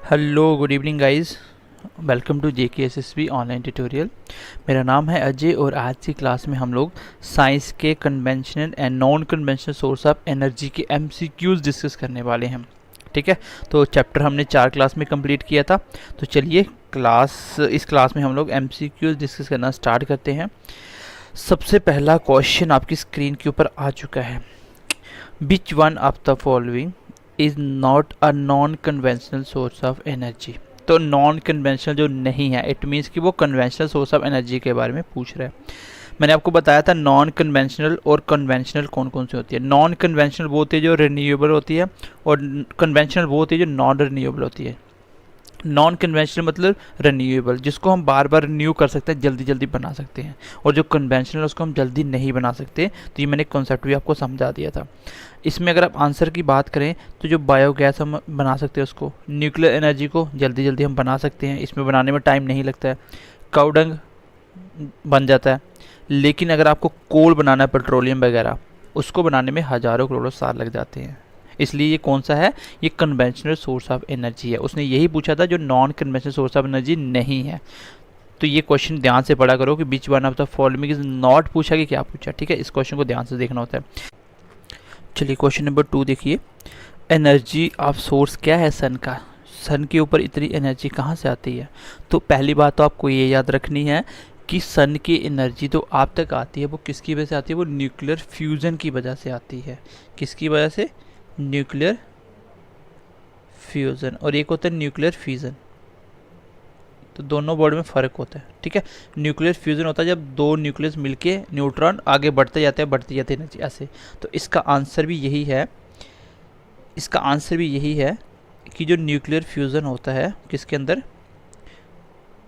Hello good evening guys. Welcome to JKSSB online tutorial. मेरा नाम है अजय और आज की क्लास में हम लोग साइंस के conventional and non conventional source of energy के MCQs डिस्कस करने वाले हैं। ठीक है, तो चैप्टर हमने 4 क्लास में कंप्लीट किया था। तो चलिए इस क्लास में हम लोग MCQs डिस्कस करना स्टार्ट करते हैं। सबसे पहला क्वेश्चन आपकी स्क्रीन के ऊपर आ चुका है। Which one of the following is not a non conventional source of energy. तो नॉन कन्वेंशनल जो नहीं है, इट मीन्स कि वो कन्वेंशनल सोर्स ऑफ एनर्जी के बारे में पूछ रहा है। मैंने आपको बताया था नॉन कन्वेंशनल और कन्वेंशनल कौन कौन सी होती है। नॉन कन्वेंशनल वो होती है जो रिन्यूएबल होती है, और कन्वेंशनल वो होती है जो नॉन रिन्यूएबल होती है। नॉन कन्वेंशनल मतलब रिन्यूएबल, जिसको हम बार बार रिन्यू कर सकते हैं, जल्दी जल्दी बना सकते हैं, और जो कन्वेंशनल उसको हम जल्दी नहीं बना सकते। तो ये मैंने कॉन्सेप्ट भी आपको समझा दिया था। इसमें अगर आप आंसर की बात करें तो जो बायोगैस हम बना सकते हैं उसको, न्यूक्लियर एनर्जी को जल्दी जल्दी हम बना सकते हैं, इसमें बनाने में टाइम नहीं लगता है। काउडंग बन जाता है। लेकिन अगर आपको कोल बनाना है, पेट्रोलियम वगैरह, उसको बनाने में हज़ारों करोड़ों साल लग जाते हैं। इसलिए ये कौन सा है, ये कन्वेंशनल सोर्स ऑफ एनर्जी है। उसने यही पूछा था जो non conventional source of energy नहीं है। तो ये क्वेश्चन ध्यान से पढ़ा करो कि which one of the following is not पूछा कि क्या पूछा। ठीक है, इस क्वेश्चन को ध्यान से देखना होता है। चलिए क्वेश्चन नंबर 2 देखिए। एनर्जी ऑफ सोर्स क्या है सन का। सन के ऊपर इतनी एनर्जी कहाँ से आती है। तो पहली बात तो आपको ये याद रखनी है कि सन की एनर्जी तो आप तक आती है, वो किसकी वजह से आती है, वो न्यूक्लियर फ्यूज़न की वजह से आती है। किसकी वजह से, न्यूक्लियर फ्यूज़न। और एक होता है न्यूक्लियर फ्यूज़न। तो दोनों वर्ड में फ़र्क होता है। ठीक है, न्यूक्लियर फ्यूज़न होता है जब दो न्यूक्लियस मिलके न्यूट्रॉन आगे बढ़ते जाते हैं एनर्जी ऐसे। तो इसका आंसर भी यही है, कि जो न्यूक्लियर फ्यूज़न होता है किसके अंदर,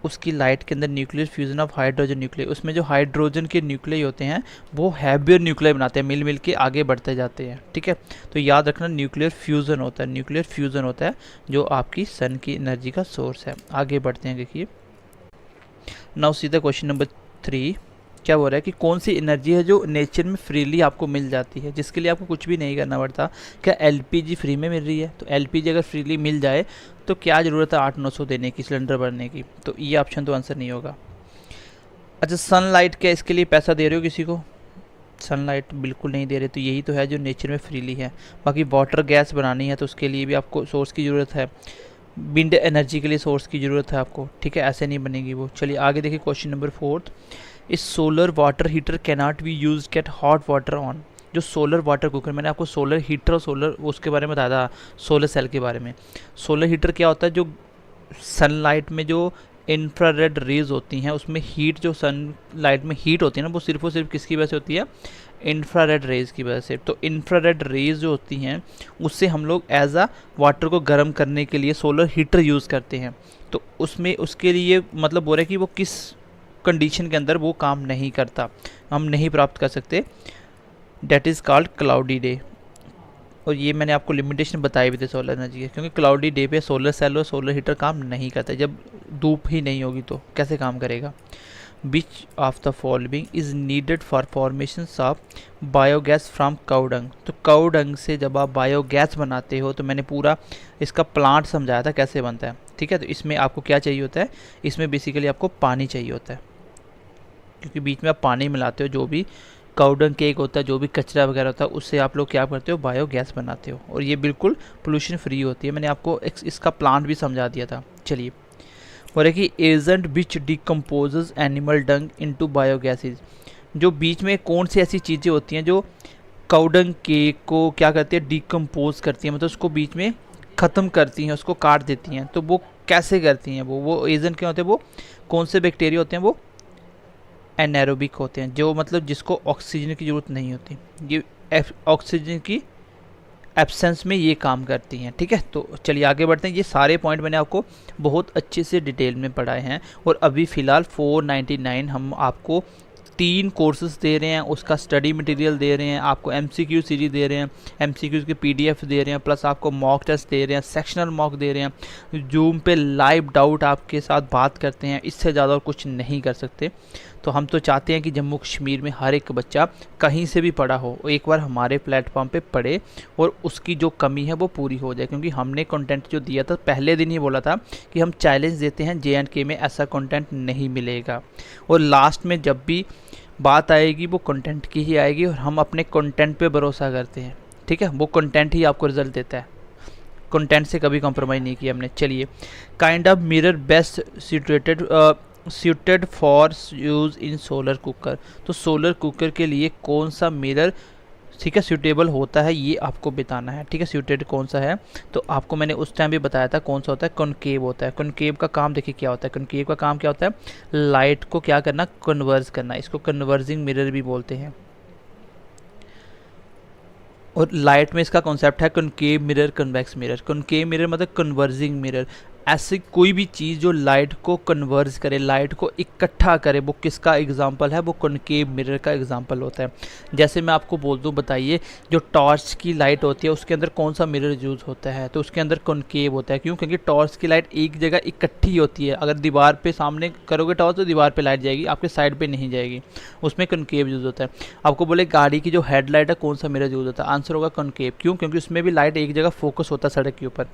उसकी लाइट के अंदर nuclear fusion of hydrogen nuclear, उसमें जो हाइड्रोजन के न्यूक्लियर होते हैं वो हैवियर न्यूक्लियर बनाते हैं, मिल के आगे बढ़ते जाते हैं। ठीक है, तो याद रखना न्यूक्लियर फ्यूज़न होता है जो आपकी सन की एनर्जी का सोर्स है। आगे बढ़ते हैं, देखिए नाउ सीधा क्वेश्चन नंबर 3 क्या बोल रहा है कि कौन सी एनर्जी है जो नेचर में फ्रीली आपको मिल जाती है, जिसके लिए आपको कुछ भी नहीं करना पड़ता। क्या LPG फ्री में मिल रही है। तो LPG अगर फ्रीली मिल जाए तो क्या ज़रूरत है 800-900 देने की, सिलेंडर भरने की। तो ये ऑप्शन तो आंसर नहीं होगा। अच्छा, सनलाइट, क्या इसके लिए पैसा दे रहे हो किसी को। सनलाइट बिल्कुल नहीं दे रहे। तो यही तो है जो नेचर में फ्रीली है। बाकी वाटर गैस बनानी है तो उसके लिए भी आपको सोर्स की ज़रूरत है। विंड एनर्जी के लिए सोर्स की ज़रूरत है आपको। ठीक है, ऐसे नहीं बनेगी वो। चलिए आगे देखिए क्वेश्चन नंबर 4। इस solar water heater cannot be use get hot water on. जो सोलर वाटर कुकर, मैंने आपको सोलर हीटर और सोलर उसके बारे में बताया था, सोलर सेल के बारे में। सोलर हीटर क्या होता है, जो सनलाइट में जो इंफ्रारेड रेज होती हैं, उसमें हीट, जो सनलाइट में हीट होती है ना, वो सिर्फ और सिर्फ किसकी वजह से होती है, इंफ्रारेड रेज की वजह से। तो इंफ्रारेड रेज जो होती हैं उससे हम लोग एज आ वाटर को गर्म करने के लिए सोलर हीटर यूज़ करते हैं। तो उसमें उसके लिए मतलब बोल रहे हैं कि वो किस कंडीशन के अंदर वो काम नहीं करता, हम नहीं प्राप्त कर सकते। That is called cloudy day. और ये मैंने आपको लिमिटेशन बताए भी थे सोलर एनर्जी के, क्योंकि क्लाउडी डे पे सोलर सेल और सोलर हीटर काम नहीं करते। जब धूप ही नहीं होगी तो कैसे काम करेगा। विच of the following is needed for formation of biogas from cow dung. तो काउडंग से जब आप बायोगैस बनाते हो, तो मैंने पूरा इसका प्लांट समझाया था कैसे बनता है। ठीक है, तो इसमें आपको क्या चाहिए होता है, इसमें बेसिकली आपको पानी चाहिए होता है, क्योंकि बीच में आप पानी मिलाते हो। जो भी काउडंग केक होता है, जो भी कचरा वगैरह होता है, उससे आप लोग क्या करते हो, बायोगैस बनाते हो। और ये बिल्कुल पोल्यूशन फ्री होती है। मैंने आपको इसका प्लांट भी समझा दिया था। चलिए, और है कि agent which decomposes animal dung into biogases. जो बीच में कौन सी ऐसी चीज़ें होती हैं जो काउडंग केक को क्या करती है, डिकम्पोज करती हैं, मतलब उसको बीच में ख़त्म करती हैं, उसको काट देती हैं। तो वो कैसे करती हैं, वो एजेंट क्या होते हैं, वो कौन से बैक्टीरिया होते हैं, वो एनारोबिक होते हैं, जो मतलब जिसको ऑक्सीजन की ज़रूरत नहीं होती। ये ऑक्सीजन की एब्सेंस में ये काम करती हैं। ठीक है, तो चलिए आगे बढ़ते हैं। ये सारे पॉइंट मैंने आपको बहुत अच्छे से डिटेल में पढ़ाए हैं। और अभी फ़िलहाल 499 हम आपको 3 कोर्सेज दे रहे हैं, उसका स्टडी मटेरियल दे रहे हैं, आपको MCQ सीरीज दे रहे हैं, MCQ के PDF दे रहे हैं, प्लस आपको मॉक टेस्ट दे रहे हैं, सेक्शनल मॉक दे रहे हैं, जूम पे लाइव डाउट आपके साथ बात करते हैं। इससे ज़्यादा और कुछ नहीं कर सकते। तो हम तो चाहते हैं कि जम्मू कश्मीर में हर एक बच्चा कहीं से भी पढ़ा हो, एक बार हमारे प्लेटफॉर्म पे पढ़े और उसकी जो कमी है वो पूरी हो जाए। क्योंकि हमने कंटेंट जो दिया था पहले दिन ही बोला था कि हम चैलेंज देते हैं, JNK में ऐसा कंटेंट नहीं मिलेगा। और लास्ट में जब भी बात आएगी वो कंटेंट की ही आएगी और हम अपने कंटेंट पे भरोसा करते हैं, ठीक है। वो कंटेंट ही आपको रिजल्ट देता है, कंटेंट से कभी कॉम्प्रोमाइज़ नहीं किया हमने। चलिए, kind of mirror best suited for use in solar cooker. तो सोलर कुकर के लिए कौन सा मिरर, ठीक है, सूटेबल होता है, ये आपको बताना है, ठीक है। सूटेड कौन सा है, तो आपको मैंने उस टाइम भी बताया था कौन सा होता है, कॉनकेव होता है। कॉनकेव का काम देखिए क्या होता है, कॉनकेव का काम क्या होता है, लाइट को क्या करना, कन्वर्ज करना, इसको कन्वर्जिंग मिरर भी बोलते हैं। और लाइट में इसका कॉन्सेप्ट है concave mirror, convex mirror. Concave mirror मतलब कन्वर्जिंग मिरर, ऐसी कोई भी चीज़ जो लाइट को कन्वर्ज करे, लाइट को इकट्ठा करे, वो किसका एग्जांपल है, वो कॉनकेव मिरर का एग्जांपल होता है। जैसे मैं आपको बोल दूं, बताइए जो टॉर्च की लाइट होती है उसके अंदर कौन सा मिरर यूज़ होता है, तो उसके अंदर कॉनकेव होता है। क्यों? क्योंकि टॉर्च की लाइट एक जगह इकट्ठी होती है, अगर दीवार पे सामने करोगे टॉर्च तो दीवार पे लाइट जाएगी, आपके साइड पे नहीं जाएगी, उसमें कॉनकेव यूज़ होता है। आपको बोले गाड़ी की जो हेडलाइट है कौन सा मिरर यूज़ होता है, आंसर होगा कॉनकेव। क्यों? क्योंकि उसमें भी लाइट एक जगह फोकस होता है सड़क के ऊपर।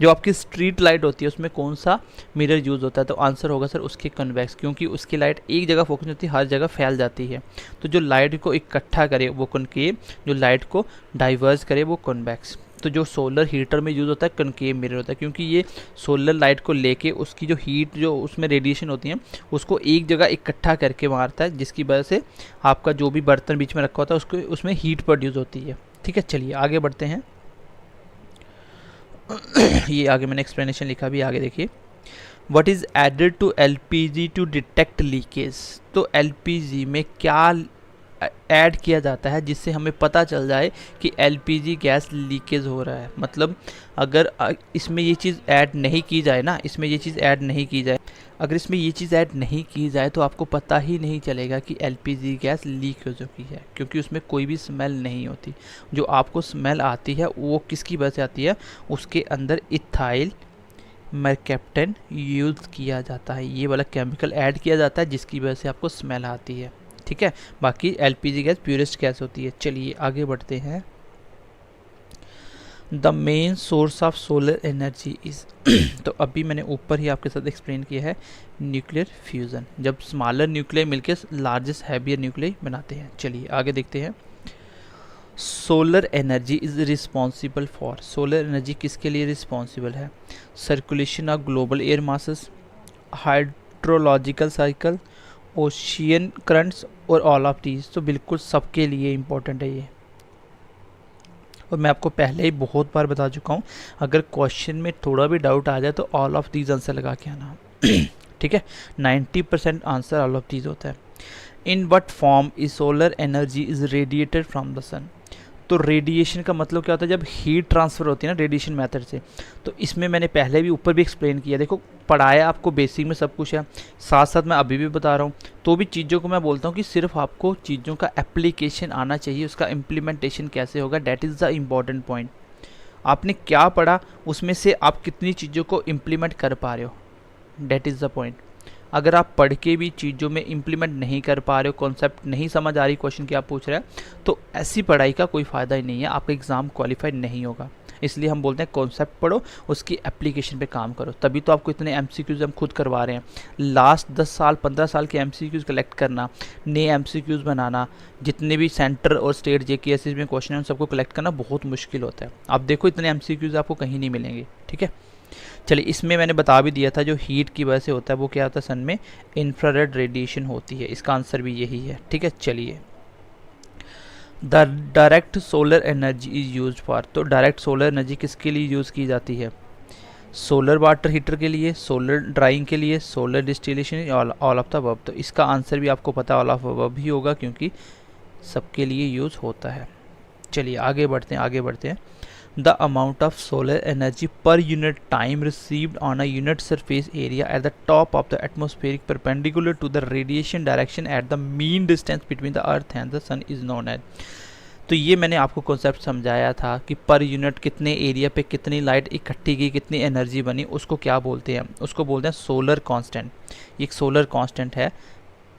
जो आपकी स्ट्रीट लाइट होती है उसमें कौन सा मिरर यूज़ होता है, तो आंसर होगा सर उसके कन्वेक्स, क्योंकि उसकी लाइट एक जगह फोकस होती है, हर जगह फैल जाती है। तो जो लाइट को इकट्ठा करे वो कॉनकेव, जो लाइट को डाइवर्स करे वो कन्वेक्स। तो जो सोलर हीटर में यूज़ होता है कॉनकेव मिरर होता है, क्योंकि ये सोलर लाइट को लेके उसकी जो हीट, जो उसमें रेडिएशन होती है, उसको एक जगह इकट्ठा करके मारता है, जिसकी वजह से आपका जो भी बर्तन बीच में रखा होता है उसको उसमें हीट प्रोड्यूस होती है, ठीक है। चलिए आगे बढ़ते हैं। ये आगे मैंने एक्सप्लेनेशन लिखा भी, आगे देखिए। What is added to LPG to detect leakage. तो LPG में क्या ऐड किया जाता है जिससे हमें पता चल जाए कि LPG गैस लीकेज हो रहा है। मतलब अगर इसमें ये चीज़ ऐड नहीं की जाए ना, इसमें ये चीज़ ऐड नहीं की जाए, अगर इसमें ये चीज़ ऐड नहीं की जाए तो आपको पता ही नहीं चलेगा कि LPG गैस लीक हो चुकी है, क्योंकि उसमें कोई भी स्मेल नहीं होती। जो आपको स्मेल आती है वो किसकी वजह से आती है, उसके अंदर इथाइल मरकैप्टन यूज़ किया जाता है, ये वाला केमिकल ऐड किया जाता है जिसकी वजह से आपको स्मेल आती है, ठीक है। बाकी LPG गैस प्योरेस्ट गैस होती है। चलिए आगे बढ़ते हैं। The main source of solar energy is तो अभी मैंने ऊपर ही आपके साथ एक्सप्लेन किया है, न्यूक्लियर फ्यूज़न, जब स्मॉलर न्यूक्लियर मिलकर लार्जेस्ट हैवियर न्यूक्लियर बनाते हैं। चलिए आगे देखते हैं। Solar energy is responsible for, solar energy किसके लिए रिस्पॉन्सिबल है, circulation of global air masses, hydrological cycle, ocean currents और ऑल ऑफ दीज। तो बिल्कुल सबके लिए इम्पोर्टेंट है ये, और मैं आपको पहले ही बहुत बार बता चुका हूँ, अगर क्वेश्चन में थोड़ा भी डाउट आ जाए तो ऑल ऑफ दीज आंसर लगा के आना, ठीक है। 90% आंसर ऑल ऑफ दीज होता है। In what form is solar energy is radiated from the sun. तो रेडिएशन का मतलब क्या होता है, जब हीट ट्रांसफ़र होती है ना रेडिएशन मेथड से, तो इसमें मैंने पहले भी ऊपर भी एक्सप्लेन किया, देखो पढ़ाया आपको बेसिक में सब कुछ है, साथ साथ मैं अभी भी बता रहा हूँ, तो भी चीज़ों को मैं बोलता हूँ कि सिर्फ आपको चीज़ों का एप्लीकेशन आना चाहिए, उसका इम्प्लीमेंटेशन कैसे होगा, that is the important point. आपने क्या पढ़ा उसमें से आप कितनी चीज़ों को इम्प्लीमेंट कर पा रहे हो, डैट इज़ द पॉइंट। अगर आप पढ़ के भी चीज़ों में इम्प्लीमेंट नहीं कर पा रहे हो, कॉन्सेप्ट नहीं समझ आ रही क्वेश्चन क्या पूछ रहा है, तो ऐसी पढ़ाई का कोई फ़ायदा ही नहीं है, आपका एग्ज़ाम क्वालिफाइड नहीं होगा। इसलिए हम बोलते हैं कॉन्सेप्ट पढ़ो, उसकी एप्लीकेशन पे काम करो, तभी तो आपको इतने MCQs हम खुद करवा रहे हैं। लास्ट 10 साल 15 साल के MCQs कलेक्ट करना, नए MCQs बनाना, जितने भी सेंटर और स्टेट JKSS में क्वेश्चन हैं उन सबको कलेक्ट करना बहुत मुश्किल होता है। आप देखो इतने MCQs आपको कहीं नहीं मिलेंगे, ठीक है। चलिए, इसमें मैंने बता भी दिया था जो हीट की वजह से होता है वो क्या होता है, सन में इंफ्रारेड रेडिएशन होती है, इसका आंसर भी यही है, ठीक है। चलिए, the direct solar energy is use for. तो डायरेक्ट सोलर एनर्जी किसके लिए यूज़ की जाती है, सोलर वाटर हीटर के लिए, सोलर ड्राइंग के लिए, solar distillation, all of the above. तो इसका आंसर भी आपको पता ऑल ऑफ अबव ही होगा, क्योंकि सबके लिए यूज़ होता है। चलिए आगे बढ़ते हैं, आगे बढ़ते हैं। The amount of solar energy per unit time received on a unit surface area at the top of the atmospheric perpendicular to the radiation direction at the mean distance between the earth and the sun is known as। तो ये मैंने आपको concept समझाया था कि per unit कितने area पे कितनी लाइट इकट्ठी की, कितनी एनर्जी बनी, उसको क्या बोलते हैं, उसको बोलते हैं सोलर कांस्टेंट। ये एक सोलर कांस्टेंट है,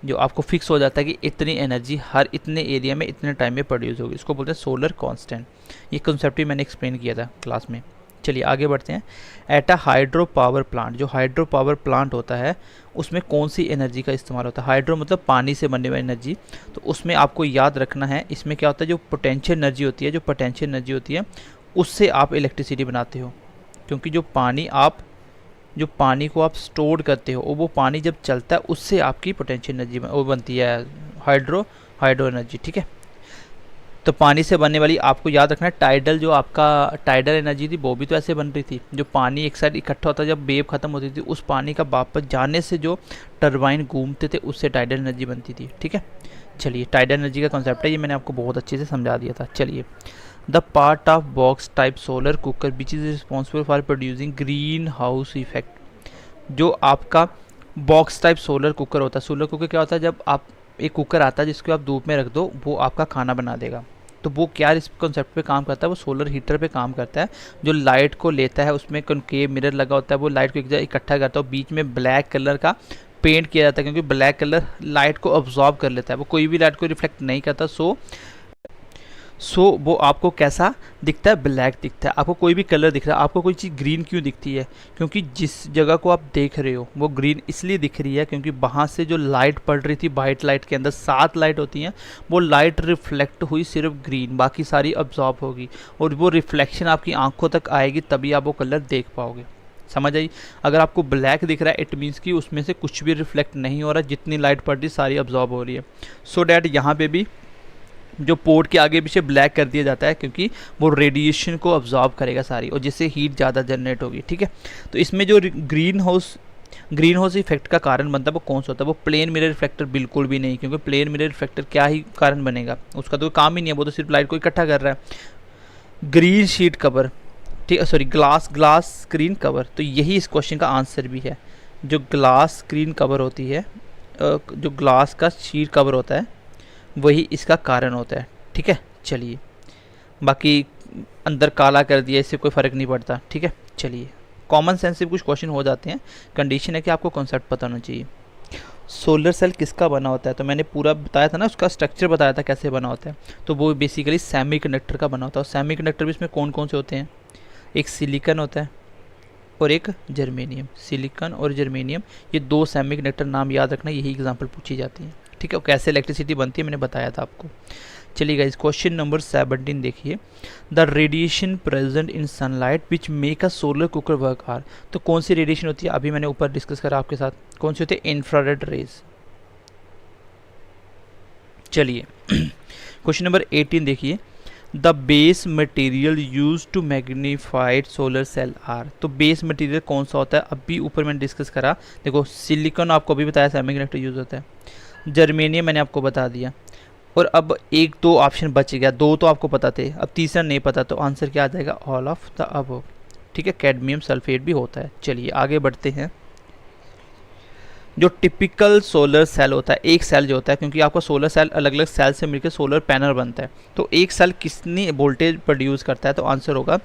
जो आपको फिक्स हो जाता है कि इतनी एनर्जी हर इतने एरिया में इतने टाइम में प्रोड्यूस होगी, इसको बोलते हैं सोलर कांस्टेंट। ये कंसेप्ट भी मैंने एक्सप्लेन किया था क्लास में। चलिए आगे बढ़ते हैं। At a hydro power plant, जो हाइड्रो पावर प्लांट होता है उसमें कौन सी एनर्जी का इस्तेमाल होता है? हाइड्रो मतलब पानी से बनने वाली एनर्जी। तो उसमें आपको याद रखना है, इसमें क्या होता है, जो पोटेंशियल एनर्जी होती है, जो पोटेंशियल एनर्जी होती है उससे आप इलेक्ट्रिसिटी बनाते हो। क्योंकि जो पानी को आप स्टोर करते हो वो पानी जब चलता है उससे आपकी पोटेंशियल एनर्जी वो बनती है, हाइड्रो एनर्जी। ठीक है, तो पानी से बनने वाली आपको याद रखना है। टाइडल, जो आपका टाइडल एनर्जी थी वो भी तो ऐसे बन रही थी, जो पानी एक साइड इकट्ठा होता, जब वेव खत्म होती थी उस पानी का वापस जाने से जो टरबाइन घूमते थे उससे टाइडल एनर्जी बनती थी। ठीक है, चलिए टाइडल एनर्जी का कॉन्सेप्ट है, ये मैंने आपको बहुत अच्छे से समझा दिया था। चलिए, the part of box type solar cooker which is responsible for producing green house effect. जो आपका बॉक्स टाइप सोलर कुकर होता है, सोलर कुकर क्या होता है, जब आप एक कुकर आता है जिसको आप धूप में रख दो वो आपका खाना बना देगा। तो वो क्या इस कॉन्सेप्ट पे काम करता है, वो सोलर हीटर पे काम करता है, जो लाइट को लेता है, उसमें कॉनकेव मिरर लगा होता है, वो लाइट को एक जगह इकट्ठा करता है, बीच में ब्लैक कलर का पेंट किया जाता है, क्योंकि ब्लैक कलर लाइट को अब्जॉर्ब कर लेता है, वो कोई भी लाइट को रिफ्लेक्ट नहीं करता। सो वो आपको कैसा दिखता है, ब्लैक दिखता है। आपको कोई भी कलर दिख रहा है, आपको कोई चीज़ ग्रीन क्यों दिखती है? क्योंकि जिस जगह को आप देख रहे हो वो ग्रीन इसलिए दिख रही है क्योंकि वहाँ से जो लाइट पड़ रही थी, वाइट लाइट के अंदर 7 लाइट होती हैं, वो लाइट रिफ्लेक्ट हुई सिर्फ ग्रीन, बाकी सारी अब्जॉर्ब होगी और वो रिफ्लेक्शन आपकी आंखों तक आएगी, तभी आप वो कलर देख पाओगे। समझ आई? अगर आपको ब्लैक दिख रहा है इट मीन्स कि उसमें से कुछ भी रिफ्लेक्ट नहीं हो रहा, जितनी लाइट पड़ रही सारी अब्जॉर्ब हो रही है। सो डैट यहाँ पे भी जो पोर्ट के आगे पीछे ब्लैक कर दिया जाता है क्योंकि वो रेडिएशन को अब्जॉर्ब करेगा सारी, और जिससे हीट ज़्यादा जनरेट होगी। ठीक है, तो इसमें जो ग्रीन हाउस इफेक्ट का कारण बनता है वो कौन सा होता है? वो प्लेन मिरर रिफ्लेक्टर बिल्कुल भी नहीं, क्योंकि प्लेन मिरर रिफ्लेक्टर क्या ही कारण बनेगा, उसका तो काम ही नहीं है, वो तो सिर्फ लाइट को इकट्ठा कर रहा है। ग्रीन शीट कवर, ठीक है, सॉरी ग्लास स्क्रीन कवर, तो यही इस क्वेश्चन का आंसर भी है। जो ग्लास स्क्रीन कवर होती है, जो ग्लास का शीट कवर होता है वही इसका कारण होता है। ठीक है, चलिए, बाकी अंदर काला कर दिया इससे कोई फ़र्क नहीं पड़ता। ठीक है, चलिए, कॉमन सेंस से कुछ क्वेश्चन हो जाते हैं, कंडीशन है कि आपको कॉन्सेप्ट पता होना चाहिए। सोलर सेल किसका बना होता है? तो मैंने पूरा बताया था ना, उसका स्ट्रक्चर बताया था कैसे बना होता है। तो वो बेसिकली सेमीकंडक्टर का बना होता है, और सेमीकंडक्टर भी इसमें कौन कौन से होते हैं? एक सिलिकॉन होता है और एक जर्मेनियम। सिलिकॉन और जर्मेनियम, ये 2 सेमीकंडक्टर नाम याद रखना, यही एग्जांपल पूछी जाती है। ठीक है, कैसे इलेक्ट्रिसिटी बनती है मैंने बताया था आपको। चलिए गाइस, क्वेश्चन नंबर 17 देखिए। The radiation present in sunlight which make a solar cooker work hard. तो कौन सी रेडिएशन होती है? अभी मैंने ऊपर डिस्कस करा आपके साथ, कौन सी होती है? Infrared rays. चलिए क्वेश्चन नंबर 18 देखिए। The base material use to magnified solar cell are. तो बेस मटेरियल कौन सा होता है? अभी ऊपर मैंने डिस्कस करा, देखो सिलिकॉन आपको अभी बताया सेमीकंडक्टर यूज होता है, जर्मेनियम मैंने आपको बता दिया, और अब 1-2 ऑप्शन बच गया, 2 तो आपको पता थे, अब तीसरा नहीं पता, तो आंसर क्या आ जाएगा? All of the above. ठीक है, कैडमियम सल्फेट भी होता है। चलिए आगे बढ़ते हैं। जो टिपिकल सोलर सेल होता है, एक सेल जो होता है, क्योंकि आपका सोलर सेल अलग अलग सेल से मिलकर सोलर पैनल बनता है, तो एक सेल कितनी वोल्टेज प्रोड्यूस करता है? तो आंसर होगा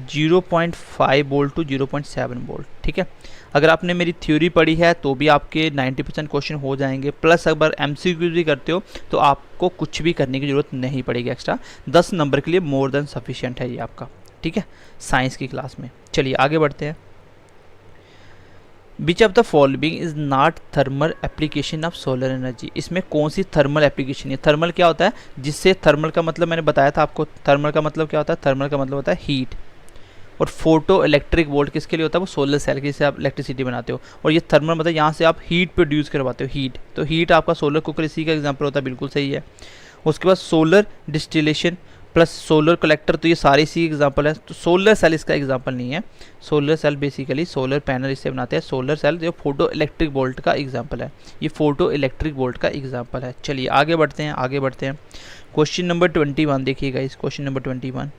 0.5 वोल्ट टू 0.7 वोल्ट। ठीक है, अगर आपने मेरी थ्योरी पढ़ी है तो भी आपके 90% क्वेश्चन हो जाएंगे, प्लस अगर MCQ भी करते हो तो आपको कुछ भी करने की ज़रूरत नहीं पड़ेगी एक्स्ट्रा, 10 नंबर के लिए मोर देन सफिशिएंट है ये आपका। ठीक है, साइंस की क्लास में। चलिए आगे बढ़ते हैं। विच of the following is not thermal application of solar energy. इसमें कौन सी थर्मल एप्लीकेशन है? थर्मल क्या होता है? जिससे थर्मल का मतलब मैंने बताया था आपको, थर्मल का मतलब क्या होता है? थर्मल का मतलब होता है हीट, और फोटो इलेक्ट्रिक वोल्ट किसके लिए होता है? वो सोलर सेल के, जिससे आप इलेक्ट्रिसिटी बनाते हो, और ये थर्मल मतलब यहाँ से आप हीट प्रोड्यूस करवाते हो, हीट। तो हीट आपका सोलर कुकर इसी का एग्जाम्पल होता है, बिल्कुल सही है। उसके बाद solar distillation plus solar collector, तो ये सारे इसी एग्जांपल है। तो सोलर सेल इसका एग्जांपल नहीं है, solar cell basically solar panel इससे बनाते हैं। सोलर सेल जो फोटो इलेक्ट्रिक वोल्ट का एग्जांपल है, ये फोटो इलेक्ट्रिक वोल्ट का एग्जांपल है। चलिए आगे बढ़ते हैं, आगे बढ़ते हैं। क्वेश्चन नंबर 21 देखिएगा, इस question number 21,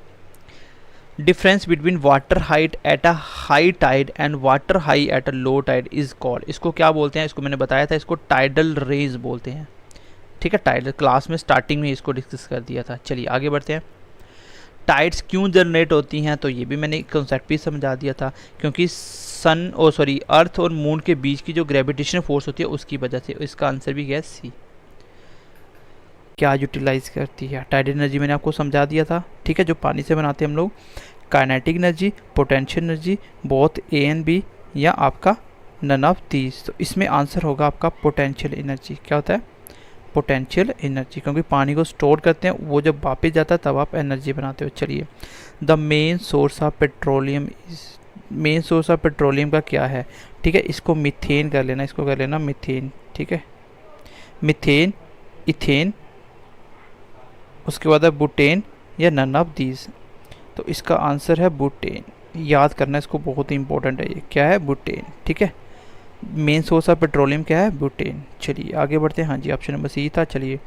difference between water height at a high tide and water high at a low tide is called. इसको क्या बोलते हैं? इसको मैंने बताया था, इसको टाइडल रेज बोलते हैं। ठीक है, टाइडल क्लास में स्टार्टिंग में इसको डिस्कस कर दिया था। चलिए आगे बढ़ते हैं। टाइड्स क्यों जनरेट होती हैं, तो ये भी मैंने कॉन्सेप्ट भी समझा दिया था, क्योंकि अर्थ और मून के बीच की जो ग्रेविटेशनल फोर्स होती है उसकी वजह से। इसका आंसर भी है सी। क्या यूटिलाइज करती है टाइडल एनर्जी, मैंने आपको समझा दिया था, ठीक है, जो पानी से बनाते हैं हम लोग। Kinetic energy, potential energy, both A and B, या आपका नन ऑफ दीज। तो इसमें आंसर होगा आपका पोटेंशियल एनर्जी। क्या होता है? पोटेंशियल एनर्जी, क्योंकि पानी को स्टोर करते हैं, वो जब वापस जाता है तब आप एनर्जी बनाते हो। चलिए, the main source of petroleum is, main source of petroleum का क्या है? ठीक है, इसको मीथेन कर लेना, इसको कर लेना मीथेन, ठीक है, मीथेन, इथेन, उसके बाद है बुटेन, या नन ऑफ दीज। तो इसका आंसर है बुटेन। याद करना इसको, बहुत ही इंपॉर्टेंट है ये। क्या है? बुटेन, ठीक है। मेन सोर्स ऑफ पेट्रोलियम क्या है? बुटेन। चलिए आगे बढ़ते हैं। हाँ जी, ऑप्शन नंबर सी था। चलिए,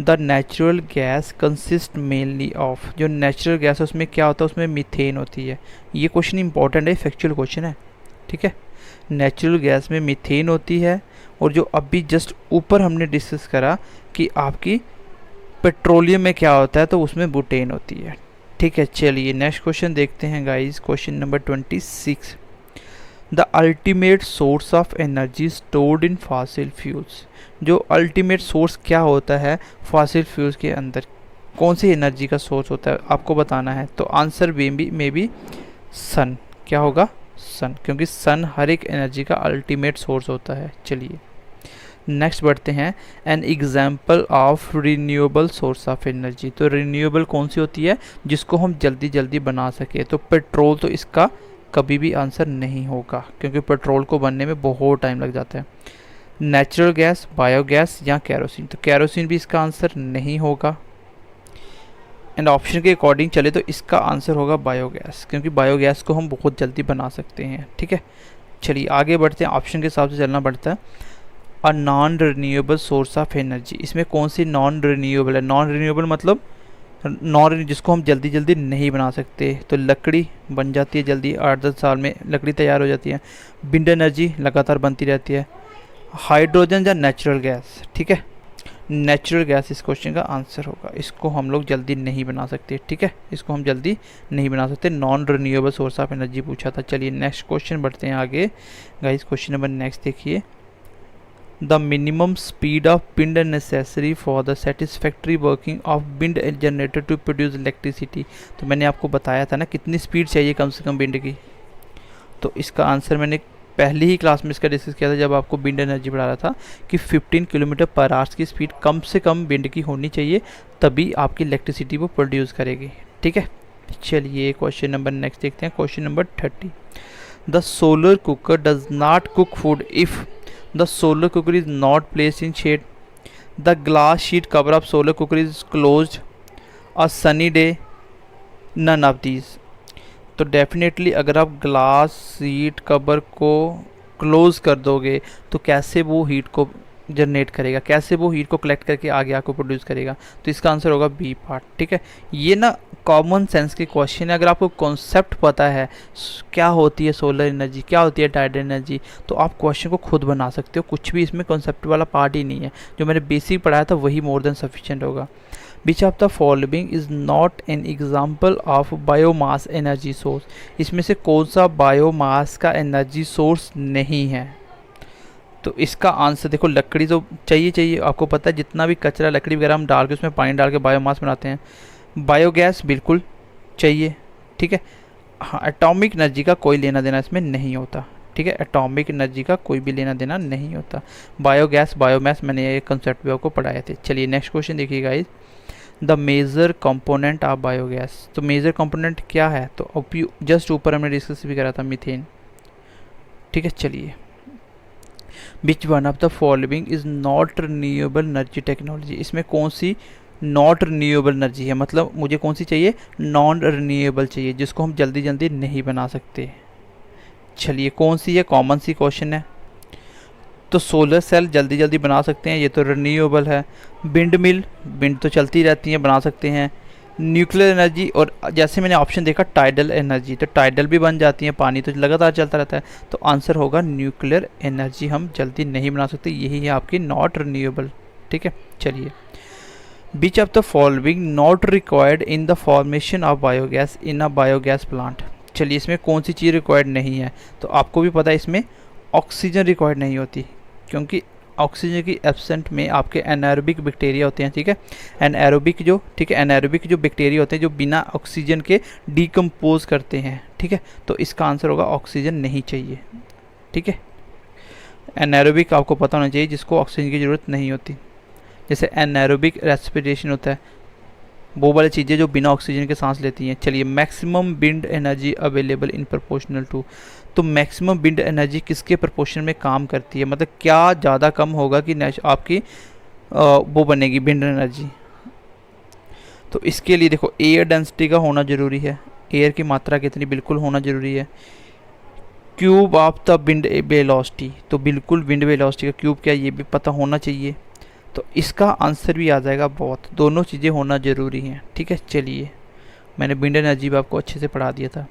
the natural gas consist mainly of, जो नेचुरल गैस है उसमें क्या होता है? उसमें मीथेन होती है। ये क्वेश्चन इंपॉर्टेंट है, फैक्चुअल क्वेश्चन है, ठीक है। नेचुरल गैस में मीथेन होती है, और जो अभी जस्ट ऊपर हमने डिस्कस करा कि आपकी पेट्रोलियम में क्या होता है, तो उसमें बुटेन होती है, ठीक है। चलिए नेक्स्ट क्वेश्चन देखते हैं guys, question number 26। The ultimate source of energy stored in fossil fuels, जो अल्टीमेट सोर्स क्या होता है फॉसिल फ्यूल्स के अंदर, कौन सी एनर्जी का सोर्स होता है आपको बताना है। तो आंसर में बी सन। क्या होगा? सन, क्योंकि सन हर एक एनर्जी का अल्टीमेट सोर्स होता है। चलिए नेक्स्ट बढ़ते हैं। An example of renewable source of energy, तो रिन्यूएबल कौन सी होती है जिसको हम जल्दी जल्दी बना सके? तो पेट्रोल तो इसका कभी भी आंसर नहीं होगा, क्योंकि पेट्रोल को बनने में बहुत टाइम लग जाता है। नेचुरल गैस, बायोगैस, या कैरोसिन, तो कैरोसिन भी इसका आंसर नहीं होगा। एंड ऑप्शन के अकॉर्डिंग चले तो इसका आंसर होगा बायोगैस, क्योंकि बायोगैस को हम बहुत जल्दी बना सकते हैं, ठीक है। चलिए आगे बढ़ते हैं, ऑप्शन के हिसाब से चलना पड़ता है। A non renewable source of energy, इसमें कौन सी नॉन रिन्यूएबल है? नॉन रिन्यूएबल मतलब जिसको हम जल्दी जल्दी नहीं बना सकते। तो लकड़ी बन जाती है जल्दी, 8-10 साल में लकड़ी तैयार हो जाती है। विंड एनर्जी लगातार बनती रहती है। हाइड्रोजन या नेचुरल गैस, ठीक है, नेचुरल गैस इस क्वेश्चन का आंसर होगा। इसको हम लोग जल्दी नहीं बना सकते, ठीक है, इसको हम जल्दी नहीं बना सकते। Non renewable source of energy पूछा था। चलिए नेक्स्ट क्वेश्चन बढ़ते हैं आगे गाइस। क्वेश्चन नंबर नेक्स्ट देखिए। The minimum speed of wind necessary for the satisfactory working of wind generator to produce electricity, तो मैंने आपको बताया था ना कितनी स्पीड चाहिए कम से कम विंड की। तो इसका आंसर मैंने पहली ही क्लास में इसका डिस्कस किया था जब आपको विंड एनर्जी पढ़ा रहा था कि 15 किलोमीटर पर आवर्स की स्पीड कम से कम विंड की होनी चाहिए, तभी आपकी इलेक्ट्रिसिटी वो प्रोड्यूस करेगी, ठीक है। चलिए क्वेश्चन नंबर नेक्स्ट देखते हैं। Question number 30। The solar cooker does not cook food if the solar cooker is not placed in shade, the glass sheet cover of solar cooker is closed, a sunny day, none of these. तो definitely अगर आप glass sheet cover को close कर दोगे तो कैसे वो heat को जनरेट करेगा, कैसे वो हीट को कलेक्ट करके आगे आपको प्रोड्यूस करेगा। तो इसका आंसर होगा बी पार्ट, ठीक है। ये ना कॉमन सेंस के क्वेश्चन है, अगर आपको कॉन्सेप्ट पता है क्या होती है सोलर एनर्जी, क्या होती है टाइडल एनर्जी, तो आप क्वेश्चन को खुद बना सकते हो। कुछ भी इसमें कॉन्सेप्ट वाला पार्ट ही नहीं है, जो मैंने बेसिक पढ़ाया था वही मोर देन सफिशिएंट होगा। विच of the following is not an example of biomass energy source, इसमें से कौन सा बायोमास का एनर्जी सोर्स नहीं है। तो इसका आंसर देखो, लकड़ी तो चाहिए, आपको पता है जितना भी कचरा लकड़ी वगैरह हम डाल के उसमें पानी डाल के बायोमास बनाते हैं। बायोगैस बिल्कुल चाहिए, ठीक है। हाँ, एटॉमिक एनर्जी का कोई लेना देना इसमें नहीं होता, ठीक है, एटॉमिक एनर्जी का कोई भी लेना देना नहीं होता। बायोगैस, बायोमास मैंने ये कंसेप्ट भी आपको पढ़ाए थे। चलिए नेक्स्ट क्वेश्चन देखिए guys. The major component of biogas, तो मेजर कंपोनेंट क्या है? तो जस्ट ऊपर हमने डिस्कस भी करा था, मीथेन, ठीक है। चलिए, which one of the following is not renewable energy technology, इसमें कौन सी नॉट रिन्यूएबल एनर्जी है, मतलब मुझे कौन सी चाहिए? नॉन रिन्यूएबल चाहिए, जिसको हम जल्दी जल्दी नहीं बना सकते। चलिए कौन सी है? कॉमन सी क्वेश्चन है। तो सोलर सेल जल्दी जल्दी बना सकते हैं, ये तो रिन्यूएबल है। विंड मिल, विंड तो चलती रहती है, बना सकते हैं। न्यूक्लियर एनर्जी, और जैसे मैंने ऑप्शन देखा टाइडल एनर्जी, तो टाइडल भी बन जाती है, पानी तो लगातार चलता रहता है। तो आंसर होगा न्यूक्लियर एनर्जी हम जल्दी नहीं बना सकते, यही है आपकी नॉट रिन्यूएबल, ठीक है। चलिए, विच of the following not required in the formation of biogas in a biogas plant. चलिए इसमें कौन सी चीज़ रिक्वायर्ड नहीं है, तो आपको भी पता है इसमें ऑक्सीजन रिक्वायर्ड नहीं होती, क्योंकि ऑक्सीजन की एब्सेंट में आपके एनारोबिक बैक्टीरिया होते हैं, ठीक है, एनारोबिक जो, ठीक है, एनारोबिक जो बैक्टीरिया होते हैं जो बिना ऑक्सीजन के डिकम्पोज करते हैं, ठीक है, तो इसका आंसर होगा ऑक्सीजन नहीं चाहिए, ठीक है। एनारोबिक आपको पता होना चाहिए जिसको ऑक्सीजन की ज़रूरत नहीं होती, जैसे एनारोबिक रेस्पिरेशन होता है, वो वाली चीज़ें जो बिना ऑक्सीजन के सांस लेती हैं। चलिए maximum wind energy available in proportional to, तो मैक्सिमम विंड एनर्जी किसके प्रोपोर्शन में काम करती है, मतलब क्या ज़्यादा कम होगा कि आपकी वो बनेगी विंड एनर्जी। तो इसके लिए देखो एयर डेंसिटी का होना ज़रूरी है, एयर की मात्रा कितनी बिल्कुल होना ज़रूरी है। Cube of the wind velocity, तो बिल्कुल विंड वेलोसिटी का क्यूब क्या ये भी पता होना चाहिए, तो इसका आंसर भी आ जाएगा बहुत, दोनों चीज़ें होना ज़रूरी हैं, ठीक है। चलिए मैंने विंड एनर्जी भी आपको अच्छे से पढ़ा दिया था।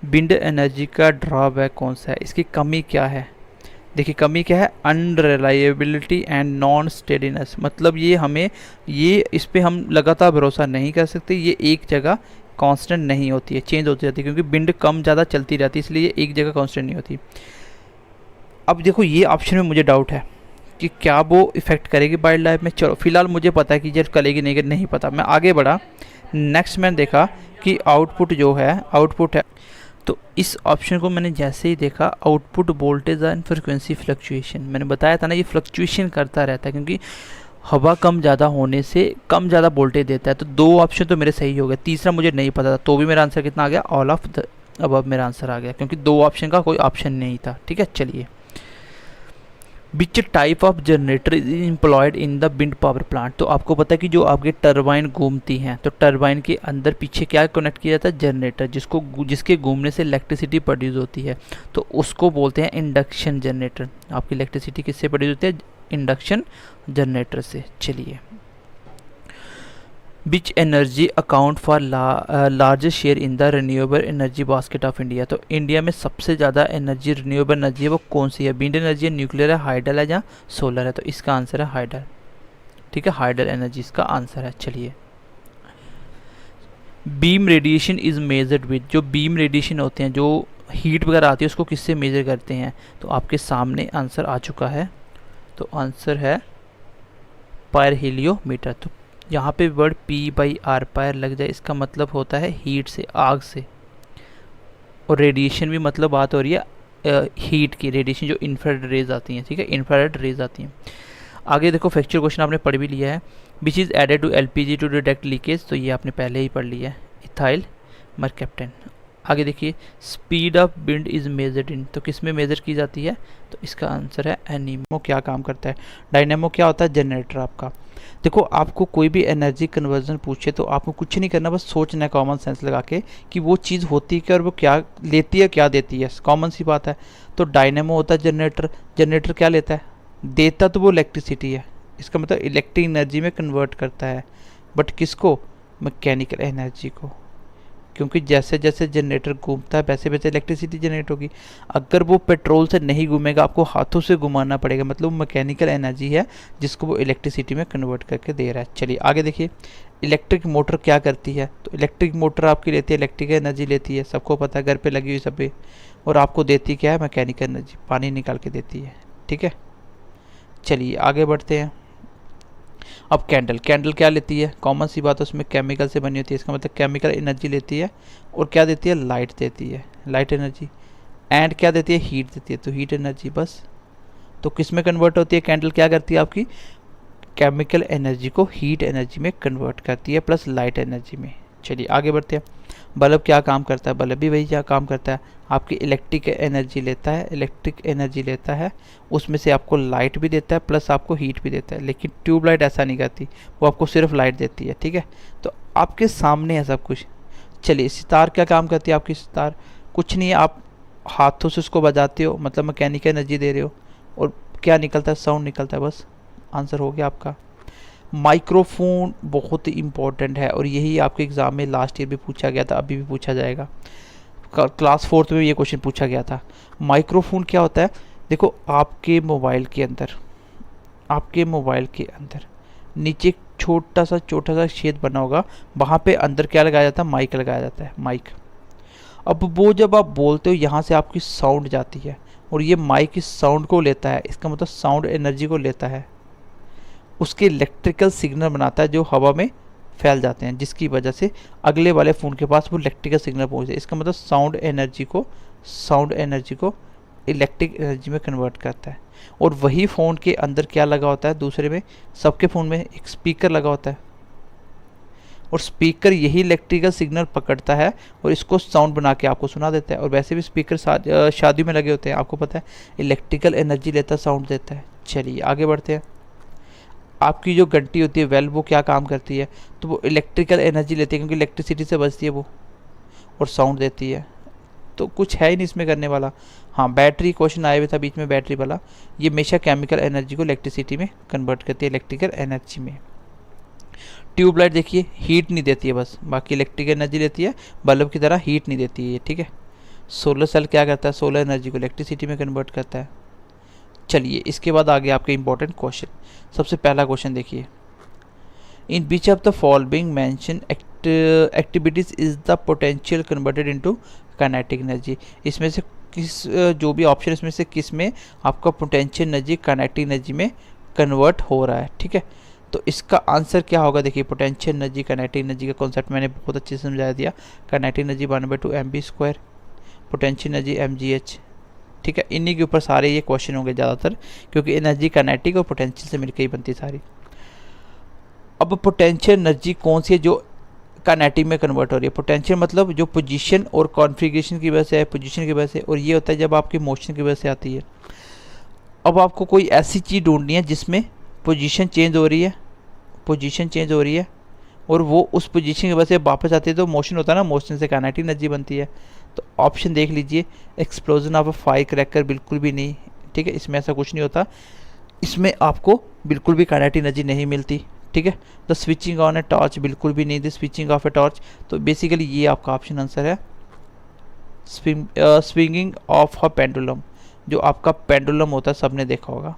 विंड एनर्जी का ड्रॉबैक कौन सा है, इसकी कमी क्या है, देखिए कमी क्या है, अनरिलायबिलिटी एंड नॉन स्टेडीनेस, मतलब ये इस पर हम लगातार भरोसा नहीं कर सकते, ये एक जगह कांस्टेंट नहीं होती है, चेंज होती रहती है, क्योंकि विंड कम ज़्यादा चलती रहती है, इसलिए ये एक जगह कांस्टेंट नहीं होती। अब देखो ये ऑप्शन में मुझे डाउट है कि क्या वो इफ़ेक्ट करेगी वाइल्ड लाइफ में, चलो फिलहाल मुझे पता है कि ये करेगी नहीं पता, मैं आगे बढ़ा। नेक्स्ट मैंने देखा कि आउटपुट जो है, आउटपुट है, तो इस ऑप्शन को मैंने जैसे ही देखा, output voltage and frequency fluctuation, मैंने बताया था ना ये फ्लक्चुएशन करता रहता है, क्योंकि हवा कम ज़्यादा होने से कम ज़्यादा वोल्टेज देता है। तो दो ऑप्शन तो मेरे सही हो गए, तीसरा मुझे नहीं पता था, तो भी मेरा आंसर कितना आ गया, ऑल ऑफ द अबव मेरा आंसर आ गया, क्योंकि दो ऑप्शन का कोई ऑप्शन नहीं था, ठीक है। चलिए which type of generator is employed in the wind power plant, तो आपको पता है कि जो आपके टरबाइन घूमती हैं, तो टरबाइन के अंदर पीछे क्या कनेक्ट किया जाता है, जनरेटर, जिसके घूमने से इलेक्ट्रिसिटी प्रोड्यूस होती है, तो उसको बोलते हैं इंडक्शन जनरेटर। आपकी इलेक्ट्रिसिटी किससे प्रोड्यूस होती है, इंडक्शन जनरेटर से। चलिए which energy account for largest share in the renewable energy basket of India, तो इंडिया में सबसे ज़्यादा एनर्जी रिन्यूएबल एनर्जी है वो कौन सी है, विंड एनर्जी है, न्यूक्लियर है, हाइडल है या सोलर है, तो इसका आंसर है हाइडल, ठीक है, हाइडल एनर्जी इसका आंसर है। चलिए beam radiation is measured with, जो बीम रेडिएशन होते हैं, जो हीट वगैरह आती है उसको किससे मेजर करते हैं, तो आपके सामने आंसर आ चुका है, तो आंसर है पर हेलियोमीटर। तो यहाँ पे वर्ड P/R पायर लग जाए, इसका मतलब होता है हीट से, आग से, और रेडिएशन भी मतलब बात हो रही है हीट की, रेडिएशन जो इंफ्रारेड रेज आती हैं, ठीक है, इंफ्रारेड रेज आती हैं। आगे देखो फैक्चुअल क्वेश्चन आपने पढ़ भी लिया है, which is added to LPG to detect leakage, तो ये आपने पहले ही पढ़ लिया है, इथाइल मरकैप्टन। आगे देखिए speed of wind is measured in, तो किस में मेजर की जाती है, तो इसका आंसर है एनीमो। क्या काम करता है, डायनेमो क्या होता है, जनरेटर आपका। देखो आपको कोई भी एनर्जी कन्वर्जन पूछे तो आपको कुछ नहीं करना, बस सोचना है कॉमन सेंस लगा के कि वो चीज़ होती क्या और वो क्या लेती है क्या देती है, कॉमन सी बात है। तो डायनेमो होता है जनरेटर, जनरेटर क्या लेता है, देता तो वो इलेक्ट्रिसिटी है, इसका मतलब इलेक्ट्रिक एनर्जी में कन्वर्ट करता है, बट किसको, मैकेनिकल एनर्जी को, क्योंकि जैसे जैसे जनरेटर घूमता है वैसे वैसे इलेक्ट्रिसिटी जनरेट होगी। अगर वो पेट्रोल से नहीं घूमेगा, आपको हाथों से घुमाना पड़ेगा, मतलब मैकेनिकल एनर्जी है जिसको वो इलेक्ट्रिसिटी में कन्वर्ट करके दे रहा है। चलिए आगे देखिए इलेक्ट्रिक मोटर क्या करती है, तो इलेक्ट्रिक मोटर आपकी लेती है इलेक्ट्रिक एनर्जी लेती है, सबको पता है, घर पे लगी हुई सब पे, और आपको देती क्या है, मैकेनिकल एनर्जी, पानी निकाल के देती है, ठीक है। चलिए आगे बढ़ते हैं। अब कैंडल, कैंडल क्या लेती है, कॉमन सी बात है, उसमें केमिकल से बनी होती है, इसका मतलब केमिकल एनर्जी लेती है, और क्या देती है, लाइट देती है, लाइट एनर्जी, एंड क्या देती है, हीट देती है, तो हीट एनर्जी बस। तो किस में कन्वर्ट होती है, कैंडल क्या करती है, आपकी केमिकल एनर्जी को हीट एनर्जी में कन्वर्ट करती है, प्लस लाइट एनर्जी में। चलिए आगे बढ़ते हैं। बल्ब क्या काम करता है, बल्ब भी वही क्या काम करता है, आपकी इलेक्ट्रिक एनर्जी लेता है, इलेक्ट्रिक एनर्जी लेता है, उसमें से आपको लाइट भी देता है प्लस आपको हीट भी देता है। लेकिन ट्यूबलाइट ऐसा नहीं करती, वो आपको सिर्फ लाइट देती है, ठीक है। तो आपके सामने है सब कुछ। चलिए सितार क्या काम करती है, आपकी सितार कुछ नहीं है, आप हाथों से उसको बजाते हो, मतलब मैकेनिकल एनर्जी दे रहे हो, और क्या निकलता है, साउंड निकलता है, बस आंसर हो गया आपका। माइक्रोफोन बहुत ही इम्पोर्टेंट है, और यही आपके एग्ज़ाम में लास्ट ईयर भी पूछा गया था, अभी भी पूछा जाएगा, क्लास 4th में ये क्वेश्चन पूछा गया था। माइक्रोफोन क्या होता है, देखो आपके मोबाइल के अंदर नीचे छोटा सा छेद बना होगा, वहाँ पे अंदर क्या लगाया जाता है, माइक लगाया जाता है, माइक। अब वो जब आप बोलते हो यहाँ से आपकी साउंड जाती है और ये माइक इस साउंड को लेता है, इसका मतलब साउंड एनर्जी को लेता है, उसके इलेक्ट्रिकल सिग्नल बनाता है जो हवा में फैल जाते हैं, जिसकी वजह से अगले वाले फ़ोन के पास वो इलेक्ट्रिकल सिग्नल पहुँचते हैं। इसका मतलब साउंड एनर्जी को इलेक्ट्रिक एनर्जी में कन्वर्ट करता है। और वही फ़ोन के अंदर क्या लगा होता है, दूसरे में सबके फ़ोन में एक स्पीकर लगा होता है, और स्पीकर यही इलेक्ट्रिकल सिग्नल पकड़ता है और इसको साउंड बना के आपको सुना देता है। और वैसे भी स्पीकर शादी में लगे होते हैं, आपको पता है, इलेक्ट्रिकल एनर्जी लेता है, साउंड देता है। चलिए आगे बढ़ते हैं। आपकी जो घंटी होती है वेल, वो क्या काम करती है, तो वो इलेक्ट्रिकल एनर्जी लेती है, क्योंकि इलेक्ट्रिसिटी से बचती है वो, और साउंड देती है। तो कुछ है ही नहीं इसमें करने वाला। हाँ, बैटरी क्वेश्चन आया हुआ था बीच में, बैटरी वाला, ये हमेशा केमिकल एनर्जी को इलेक्ट्रिसिटी में कन्वर्ट करती है, इलेक्ट्रिकल एनर्जी में। ट्यूबलाइट देखिए हीट नहीं देती है बस, बाकी इलेक्ट्रिकल एनर्जी देती है, बल्ब की तरह हीट नहीं देती है, ठीक है। सोलर सेल क्या करता है, सोलर एनर्जी को इलेक्ट्रिसिटी में कन्वर्ट करता है। चलिए इसके बाद आगे आपके इंपॉर्टेंट क्वेश्चन। सबसे पहला क्वेश्चन देखिए, in which of the following mention activities is the potential converted into kinetic energy. इसमें से किस जो भी ऑप्शन इसमें से किस में आपका पोटेंशियल एनर्जी काइनेटिक एनर्जी में कन्वर्ट हो रहा है, ठीक है। तो इसका आंसर क्या होगा, देखिए पोटेंशियल एनर्जी काइनेटिक एनर्जी का कॉन्सेप्ट मैंने बहुत अच्छे से समझा दिया। Kinetic energy 1/2 mv², potential energy mgh, ठीक है। इन्हीं के ऊपर सारे ये क्वेश्चन होंगे ज़्यादातर, क्योंकि एनर्जी काइनेटिक और पोटेंशियल से मिलकर ही बनती सारी। अब पोटेंशियल एनर्जी कौन सी है जो काइनेटिक में कन्वर्ट हो रही है। पोटेंशियल मतलब जो पोजीशन और कॉन्फ़िगरेशन की वजह से है, पोजीशन की वजह से, और ये होता है जब आपकी मोशन की वजह से आती है। अब आपको कोई ऐसी चीज़ ढूंढनी है जिसमें पोजीशन चेंज हो रही है, और वो उस पोजीशन की वजह से वापस आती है, तो मोशन होता है ना, मोशन से काइनेटिक एनर्जी बनती है। तो ऑप्शन देख लीजिए, explosion of a fire cracker, बिल्कुल भी नहीं, ठीक है, इसमें ऐसा कुछ नहीं होता, इसमें आपको बिल्कुल भी काइनेटिक एनर्जी नहीं मिलती, ठीक है। The switching on a torch, बिल्कुल भी नहीं, the switching off a torch. तो बेसिकली ये आपका ऑप्शन आंसर है। स्विंगिंग ऑफ अ पेंडुलम, जो आपका पेंडुलम होता है, सबने देखा होगा,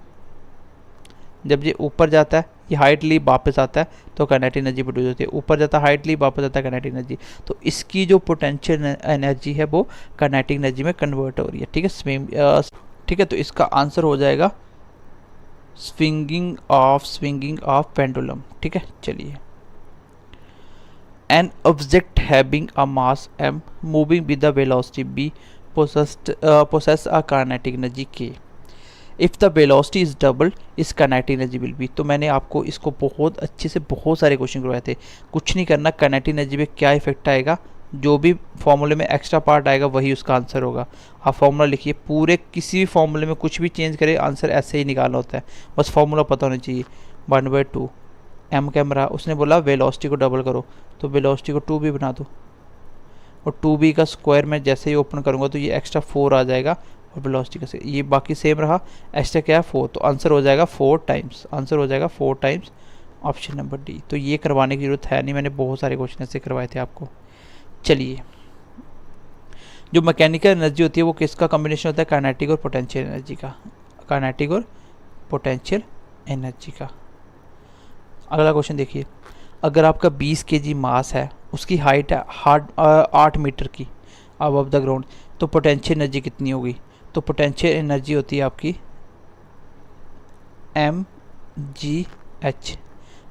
जब ये ऊपर जाता है, ये हाइट ली वापस आता है, तो काइनेटिक एनर्जी प्रोड्यूस होती है, ऊपर जाता है हाइट ली वापस आता है काइनेटिक एनर्जी। तो इसकी जो पोटेंशियल एनर्जी है वो काइनेटिक एनर्जी में कन्वर्ट हो रही है, ठीक है। ठीक है, तो इसका आंसर हो जाएगा स्विंगिंग ऑफ पेंडुलम, ठीक है। चलिए, N object having a mass m moving with the velocity b possess a kinetic energy k if the velocity is doubled is kinetic energy will be। तो मैंने आपको इसको बहुत अच्छे से बहुत सारे क्वेश्चन करवाए थे। कुछ नहीं करना, काइनेटिक एनर्जी पे क्या इफेक्ट आएगा, जो भी फॉर्मूले में एक्स्ट्रा पार्ट आएगा वही उसका आंसर होगा। आप फॉर्मूला लिखिए, पूरे किसी भी फॉर्मूले में कुछ भी चेंज करें, आंसर ऐसे ही निकालना होता है, बस फॉर्मूला पता होना चाहिए। 1/2 m कैमरा, उसने बोला वेलोसिटी को डबल करो, तो वेलोसिटी को 2b बना दो, और 2b का स्क्वायर मैं जैसे ही ओपन करूँगा तो ये एक्स्ट्रा 4 आ जाएगा, और वेलोसिटी का ये बाकी सेम रहा, एक्स्ट्रा क्या है 4, तो आंसर हो जाएगा 4 टाइम्स, आंसर हो जाएगा 4 टाइम्स, ऑप्शन नंबर डी। तो ये करवाने की जरूरत है नहीं, मैंने बहुत सारे क्वेश्चन ऐसे करवाए थे आपको। चलिए, जो मैकेनिकल एनर्जी होती है वो किसका कॉम्बिनेशन होता है, काइनेटिक और पोटेंशियल एनर्जी का, काइनेटिक और पोटेंशियल एनर्जी का। अगला क्वेश्चन देखिए, अगर आपका 20 kg मास है, उसकी हाइट है 8 मीटर की अबव द ग्राउंड, तो पोटेंशियल एनर्जी कितनी होगी। तो पोटेंशियल एनर्जी होती है आपकी mgh,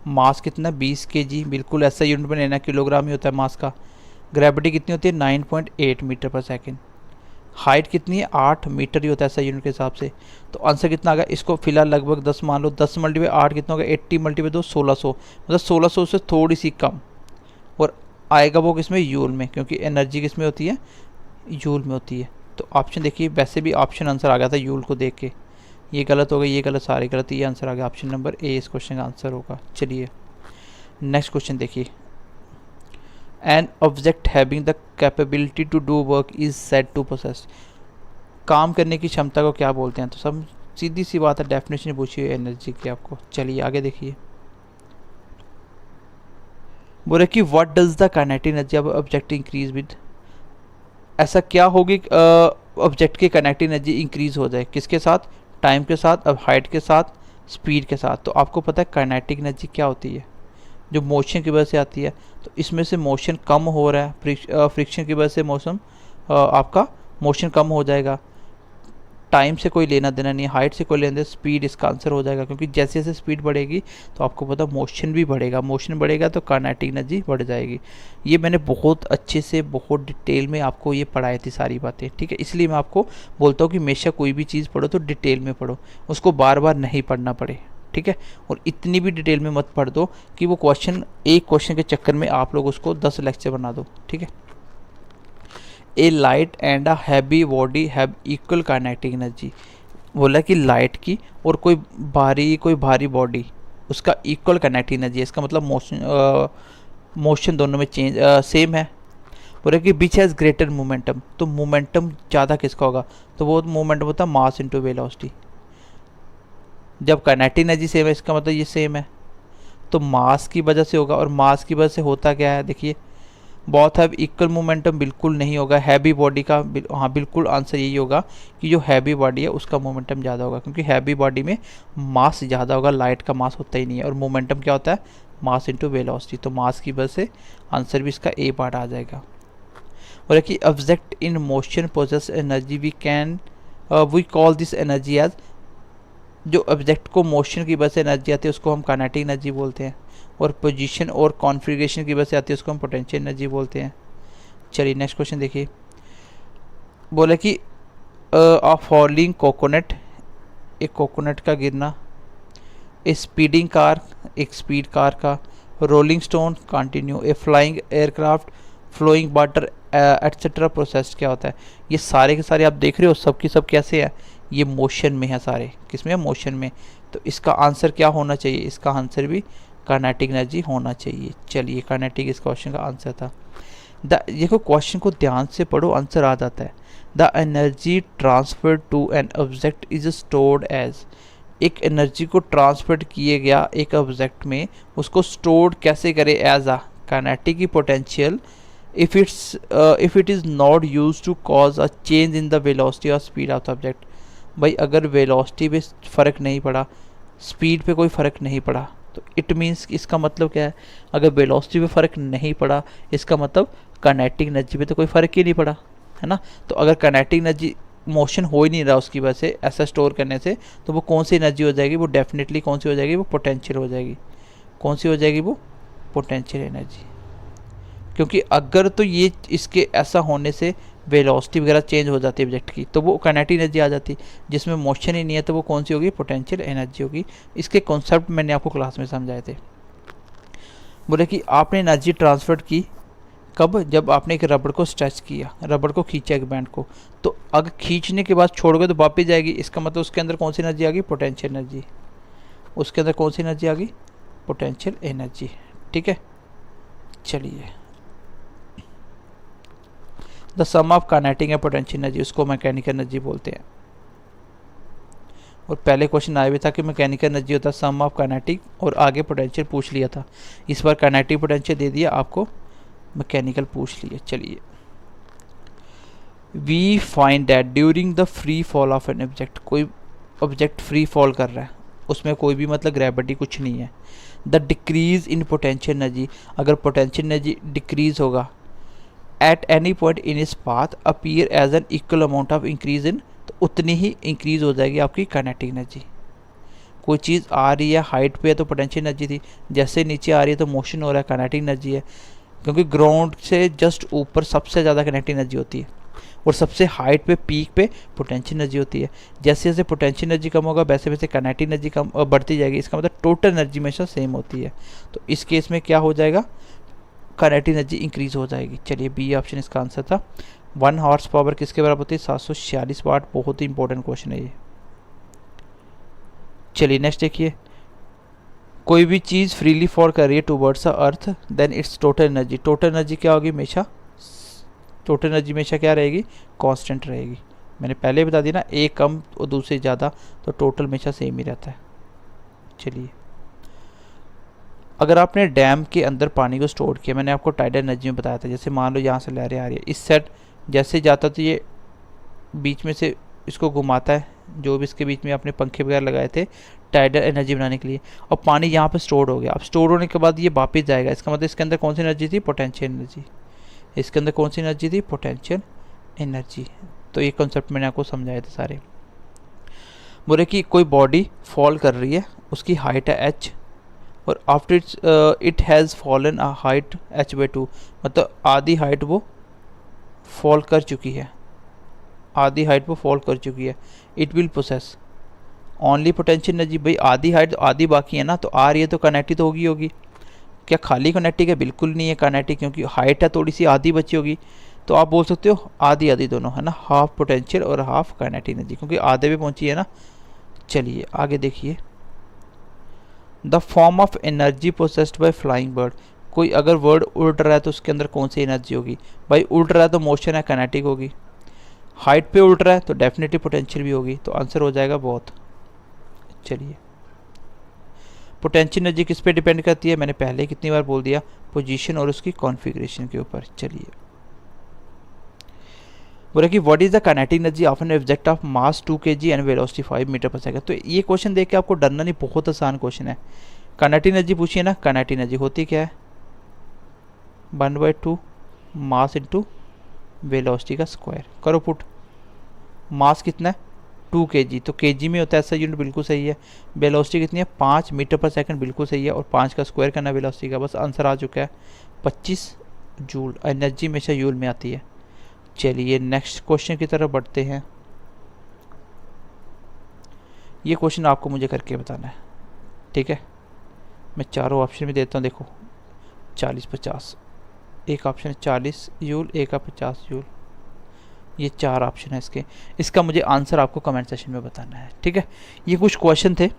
मास कितना 20 kg, बिल्कुल ऐसा यूनिट में लेना, किलोग्राम ही होता है मास का। ग्रेविटी कितनी होती है 9.8 मीटर पर सेकेंड, हाइट कितनी है 8 मीटर ही होता है ऐसा यूनिट के हिसाब से। तो आंसर कितना आ गया, इसको फिलहाल लगभग 10 मान लो, 10 × 8 कितना होगा, 80 × 2 1600, मतलब 1600 से थोड़ी सी कम, और आएगा वो किस में, यूल में, क्योंकि एनर्जी किस में होती है, यूल में होती है। तो ऑप्शन देखिए, वैसे भी ऑप्शन आंसर आ गया था यूल को देख के, ये गलत हो गया, ये गलत, सारे गलत, ये आंसर आ गया, ऑप्शन नंबर ए इस क्वेश्चन का आंसर होगा। चलिए नेक्स्ट क्वेश्चन देखिए, an object having the capability to do work is said to possess, काम करने की क्षमता को क्या बोलते हैं। तो सब सीधी सी बात है, डेफिनेशन पूछी है एनर्जी की आपको। चलिए आगे देखिए, बोले कि what does the kinetic energy of object increase with, ऐसा क्या होगी ऑब्जेक्ट की काइनेटिक एनर्जी इंक्रीज हो जाए, किसके साथ, टाइम के साथ, अब हाइट के साथ, स्पीड के साथ। तो आपको पता है काइनेटिक एनर्जी क्या होती है, जो मोशन की वजह से आती है। तो इसमें से मोशन कम हो रहा है, फ्रिक्शन की वजह से मौसम आपका मोशन कम हो जाएगा। टाइम से कोई लेना देना नहीं है, हाइट से कोई लेना देना, स्पीड इसका आंसर हो जाएगा, क्योंकि जैसे जैसे स्पीड बढ़ेगी तो आपको पता मोशन भी बढ़ेगा, मोशन बढ़ेगा तो काइनेटिक एनर्जी बढ़ जाएगी। ये मैंने बहुत अच्छे से बहुत डिटेल में आपको ये पढ़ाई थी सारी बातें, ठीक है। इसलिए मैं आपको बोलता हूँ कि हमेशा कोई भी चीज़ पढ़ो तो डिटेल में पढ़ो, उसको बार बार नहीं पढ़ना पड़े, ठीक है। और इतनी भी डिटेल में मत पढ़ दो कि वो क्वेश्चन, एक क्वेश्चन के चक्कर में आप लोग उसको 10 लेक्चर बना दो, ठीक है। A light and a heavy body have equal kinetic energy. बोला कि लाइट की और कोई भारी बॉडी, उसका इक्वल काइनेटिक एनर्जी है। इसका मतलब मोशन दोनों में चेंज सेम है। बोला कि विच हैज़ ग्रेटर मोमेंटम, तो मोमेंटम ज़्यादा किसका होगा, तो वो मोमेंटम होता है मास इंटू वेलोसिटी। जब काइनेटिक एनर्जी सेम है इसका मतलब ये सेम है, तो मास की वजह से होगा। और मास की वजह से होता क्या है, देखिए बहुत हैव इक्वल मोमेंटम बिल्कुल नहीं होगा। हैवी बॉडी का हाँ बिल्कुल आंसर यही होगा कि जो हैवी बॉडी है उसका मोमेंटम ज़्यादा होगा, क्योंकि हैवी बॉडी में मास ज़्यादा होगा, लाइट का मास होता ही नहीं है। और मोमेंटम क्या होता है, मास इनटू वेलोसिटी, तो मास की वजह से आंसर भी इसका ए पार्ट आ जाएगा। और कि object in motion possess energy we call this energy as, जो ऑब्जेक्ट को मोशन की वजह से एनर्जी आती है उसको हम काइनेटिक एनर्जी बोलते हैं। और पोजीशन और कॉन्फ़िगरेशन की वजह से आती है उसको हम पोटेंशियल एनर्जी बोलते हैं। चलिए नेक्स्ट क्वेश्चन देखिए। बोला कि अ फॉलिंग कोकोनट, एक कोकोनट का गिरना, ए स्पीडिंग कार, एक स्पीड कार का, rolling stone continue, a flying aircraft, flowing water etcetera process क्या होता है। ये सारे के सारे आप देख रहे हो सब की सब कैसे है, ये मोशन में है सारे, किसमें है, मोशन में। तो इसका आंसर क्या होना चाहिए, इसका आंसर भी काइनेटिक एनर्जी होना चाहिए। चलिए काइनेटिक इस क्वेश्चन का आंसर था। देखो क्वेश्चन को ध्यान से पढ़ो, आंसर आ जाता है। The energy transfer to an object is stored as, एक एनर्जी को ट्रांसफर किए गया एक ऑब्जेक्ट में, उसको स्टोर्ड कैसे करे, एज आ काइनेटिक की potential if it is not used to cause a change in the velocity or speed of the object। भाई अगर वेलोसिटी पे फ़र्क नहीं पड़ा, स्पीड पे कोई फ़र्क नहीं पड़ा, तो इट मीन्स इसका मतलब क्या है, अगर वेलोसिटी पे फ़र्क नहीं पड़ा इसका मतलब काइनेटिक एनर्जी पे तो कोई फ़र्क ही नहीं पड़ा, है ना। तो अगर काइनेटिक एनर्जी मोशन हो ही नहीं रहा उसकी वजह से ऐसा स्टोर करने से, तो वो कौन सी एनर्जी हो जाएगी, वो डेफिनेटली कौन सी हो जाएगी, वो पोटेंशियल हो जाएगी। कौन सी हो जाएगी, वो पोटेंशियल एनर्जी। क्योंकि अगर तो ये इसके ऐसा होने से वेलोसिटी वगैरह चेंज हो जाती है ऑब्जेक्ट की, तो वो काइनेटिक एनर्जी आ जाती, जिसमें मोशन ही नहीं है तो वो कौन सी होगी, पोटेंशियल एनर्जी होगी। इसके कॉन्सेप्ट मैंने आपको क्लास में समझाए थे। बोले कि आपने एनर्जी ट्रांसफर की कब, जब आपने एक रबड़ को स्ट्रेच किया, रबड़ को खींचा एक बैंड को, तो अगर खींचने के बाद छोड़ोगे तो वापस जाएगी, इसका मतलब उसके अंदर कौन सी एनर्जी आ गई, पोटेंशियल एनर्जी। उसके अंदर कौन सी एनर्जी आ गई, पोटेंशियल एनर्जी, ठीक है। चलिए the sum of kinetic and potential energy, उसको मैकेनिकल एनर्जी बोलते हैं। और पहले क्वेश्चन आया भी था कि मैकेनिकल एनर्जी होता है सम ऑफ काइनेटिक, और आगे पोटेंशियल पूछ लिया था। इस बार काइनेटिक पोटेंशियल दे दिया आपको, मैकेनिकल पूछ लिया। चलिए we find that during the free fall of an object, कोई ऑब्जेक्ट फ्री फॉल कर रहा है, उसमें कोई भी मतलब ग्रेविटी कुछ नहीं है। The decrease in potential energy, अगर पोटेंशियल एनर्जी डिक्रीज होगा एट एनी पॉइंट इन इस path appear as an equal amount of increase in, तो उतनी ही इंक्रीज हो जाएगी आपकी काइनेटिक एनर्जी। कोई चीज़ आ रही है हाइट पे तो पोटेंशियल एनर्जी थी, जैसे नीचे आ रही है तो मोशन हो रहा है, काइनेटिक एनर्जी है। क्योंकि ग्राउंड से जस्ट ऊपर सबसे ज़्यादा काइनेटिक एनर्जी होती है, और सबसे हाइट पे पीक पे पोटेंशियल एनर्जी होती है। जैसे जैसे पोटेंशियल एनर्जी कम होगा वैसे वैसे काइनेटिक एनर्जी कम बढ़ती जाएगी। इसका मतलब टोटल एनर्जी हमेशा सेम होती है। तो इस केस में क्या हो जाएगा, काइनेटिक एनर्जी इंक्रीज हो जाएगी। चलिए बी ऑप्शन इसका आंसर था। 1 हॉर्स पावर किसके बराबर होती है, 746 वाट। बहुत ही इंपॉर्टेंट क्वेश्चन है ये। चलिए नेक्स्ट देखिए, कोई भी चीज़ फ्रीली फॉल कर रही है towards the earth, then its total energy. Total energy क्या होगी, हमेशा टोटल एनर्जी हमेशा क्या रहेगी, कांस्टेंट रहेगी। मैंने पहले बता दिया ना, एक कम और दूसरे ज़्यादा, तो टोटल हमेशा सेम ही रहता है। चलिए अगर आपने डैम के अंदर पानी को स्टोर किया, मैंने आपको टाइडल एनर्जी में बताया था, जैसे मान लो यहाँ से लहरें आ रही है, इस सेट जैसे जाता तो ये बीच में से इसको घुमाता है, जो भी इसके बीच में आपने पंखे वगैरह लगाए थे टाइडल एनर्जी बनाने के लिए, और पानी यहाँ पे स्टोर हो गया। अब स्टोर होने के बाद ये वापस जाएगा, इसका मतलब इसके अंदर कौन सी एनर्जी थी, पोटेंशियल एनर्जी। इसके अंदर कौन सी एनर्जी थी, पोटेंशियल एनर्जी। तो ये कॉन्सेप्ट मैंने आपको समझाए थे सारे। बोले कि कोई बॉडी फॉल कर रही है, उसकी हाइट है h, और after it has fallen a height h/2, मतलब आधी हाइट वो फॉल कर चुकी है, आधी हाइट वो फॉल कर चुकी है। It will possess only potential energy. भाई आधी हाइट आधी बाकी है ना, तो आ रही है तो काइनेटिक तो होगी। क्या खाली काइनेटिक है, बिल्कुल नहीं है काइनेटिक, क्योंकि हाइट है थोड़ी सी आधी बची होगी। तो आप बोल सकते हो आधी आधी दोनों है ना, हाफ पोटेंशियल और हाफ काइनेटिक एनर्जी, क्योंकि आधे पे पहुंची है ना। चलिए आगे देखिए, the form of energy processed bye flying bird. कोई अगर वर्ड उड़ रहा है तो उसके अंदर कौन सी एनर्जी होगी, भाई उड़ रहा है तो मोशन है, काइनेटिक होगी। हाइट पे उड़ रहा है तो डेफिनेटली पोटेंशियल भी होगी, तो आंसर हो जाएगा बहुत। चलिए, पोटेंशियल एनर्जी किस पे डिपेंड करती है, मैंने पहले कितनी बार बोल दिया, पोजीशन और उसकी कॉन्फ़िगरेशन के ऊपर। चलिए, बोला कि what is the kinetic energy of an object of mass 2 kg and velocity 5 metre per second. तो ये क्वेश्चन देख के आपको डरना नहीं, बहुत आसान क्वेश्चन है। काइनेटिक एनर्जी पूछिए ना, काइनेटिक एनर्जी होती क्या है, 1/2 मास इंटू वेलोसिटी का स्क्वायर। करो पुट, मास कितना है 2 kg, तो kg में होता है ऐसा यूनिट, बिल्कुल सही है। वेलोसिटी कितनी है 5 मीटर पर सेकंड, बिल्कुल सही है। और 5 का स्क्वायर करना वेलोसिटी का, बस आंसर आ चुका है 25 जूल। एनर्जी हमेशा यूल में आती है। चलिए नेक्स्ट क्वेश्चन की तरफ बढ़ते हैं। ये क्वेश्चन आपको मुझे करके बताना है, ठीक है। मैं चारों ऑप्शन भी देता हूँ, देखो 40-50, एक ऑप्शन है 40 जूल, एक है 50 जूल, ये 4 ऑप्शन है इसके। इसका मुझे आंसर आपको कमेंट सेशन में बताना है, ठीक है। ये कुछ क्वेश्चन थे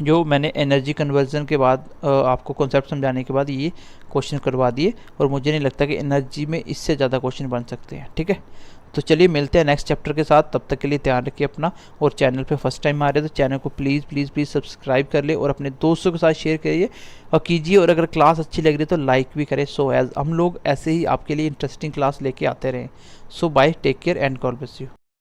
जो मैंने एनर्जी कन्वर्जन के बाद आपको कॉन्सेप्ट समझाने के बाद ये क्वेश्चन करवा दिए, और मुझे नहीं लगता कि एनर्जी में इससे ज़्यादा क्वेश्चन बन सकते हैं, ठीक है। तो चलिए मिलते हैं नेक्स्ट चैप्टर के साथ, तब तक के लिए ध्यान रखिए अपना। और चैनल पे फर्स्ट टाइम आ रहे हैं तो चैनल को प्लीज़ प्लीज़ प्लीज़ सब्सक्राइब कर ले और अपने दोस्तों के साथ शेयर करिए और कीजिए, और अगर क्लास अच्छी लग रही है तो लाइक भी करें। सो एज हम लोग ऐसे ही आपके लिए इंटरेस्टिंग क्लास लेके आते रहें। So bye, take care and God bless you.